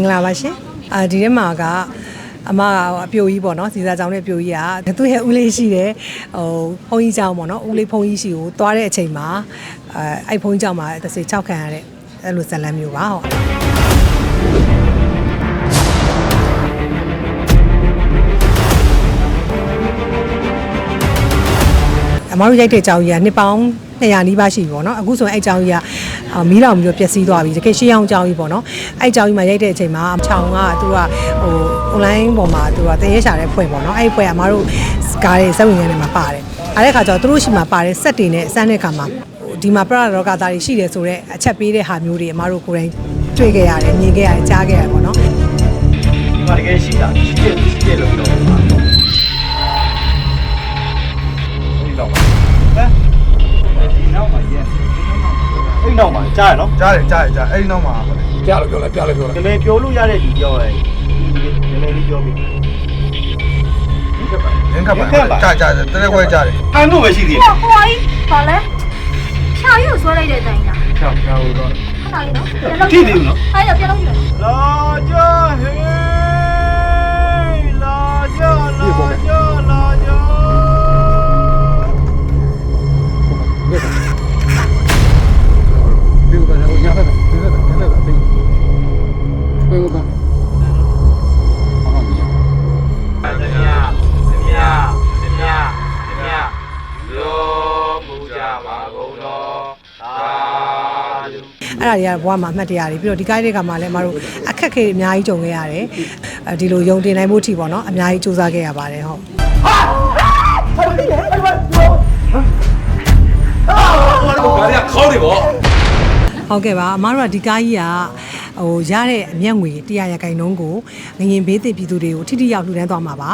င်္ဂလာပါရှင်ဒီထဲမှာကအမကအပြိုကြီးပေါ့နော်စီစာကြောင်နဲ့ပြိုကြီးကသူ့ရဲ့ဦးလေးရှိတယ်ဖုန်းကြီးကြောင်ပေါ့နော်ဦးလေးဖုန်းကြီးရှိကိုသွားတဲ့အချိန်မှာအဲ့ဖုန်းကြီးကြောင်မှာတစ်စိ6ခံရတဲ့အဲ့လိုဇလန်းမျိုးပါဟုတ်အမတို့ရိုက်တဲ့ကြောင်ကြီးကနှစ်ပေါင်း200နီးပါးရှိပြီပေါ့နော်အခုဆိုရင်အဲ့ကြောင်ကြီးကမီးလောင်ပြီးတော့ပျက်စီးသွားပြီတကယ်ရှေးအောင်ကြောင်ကြီးပေါ့နော်အဲ့ကြောင်ကြီးမှာရိုက်တဲ့အချိန်မှာချောင်ကသူကonline ပေါ်မှာသူကတရေရှာတဲ့ဖွဲ့ပေါ့နော်အဲ့ဖွဲ့ကအမတို့ကားရဲ့စက်ဝင်ငန်းထဲမှာပါတယ်အဲ့တဲ့ခါကျတော့သူတို့ရှိမှာပါတယ်စက်တွေနဲ့စမ်းတဲ့ခါမှာဒီမှာပရရောဂါသားတွေရှိတယ်ဆိုတော့အချက်ပေးတဲ့ဟာမျိုးတွေအမတို့ကိုယ်တိုင်တွေ့ခဲ့ရတယ်မြင်ခဲ့ရတယ်ကြားခဲ့ရတယ်ပေါ့နော်ဒီမှာတကယ်ရှိတာရှိတယ်လို့ပြောတာဒီတော့ဟမ်ဒီနောက်မှာရဲအဲ့နောက်မှာကြားရနော်ကြားအဲ့ဒီနောက်မှာကြားလို့ပြောလိုက်နည်းနည်းပြောလို့ရတဲ့လူပြောရဲနည်းနည်းလေးပြောပြီးရင်းခပ်ပါကြားတရက်ခွဲကြားတယ်အဲ့လိုပဲရှိသေးတယ်ဟိုဘာလဲဖြာရုပ်ဆွဲလိုက်တဲ့အတိုင်းလားဖြာလို့တော့ခဏလေးနော်ပြန်လို့ကြည့်တယ်နော်အဲ့တော့ပြန်လို့ကြည့်လာကြဟေးလာကြအဲ့ဒါတွေကဘဝမှာအမှတ်တရတွေပြီးတော့ဒီကားတွေကမှလည်းအမတို့အခက်ခဲအများကြီးကြုံခဲ့ရတယ်ဒီလိုယုံတင်နိုင်မှုအထိပေါ့နော်အများကြီးစူးစမ်းခဲ့ရပါတယ်ဟုတ်ဘာလဲခေါင်းတွေပေါ့ဟုတ်ကဲ့ပါအမတို့ကဒီကားကြီးကရတဲ့အမျက်ငွေ100%ကိုငရင်ဘေးသစ်ပြည်သူတွေကိုထိထိရောက်လှူဒန်းသွားမှာပါ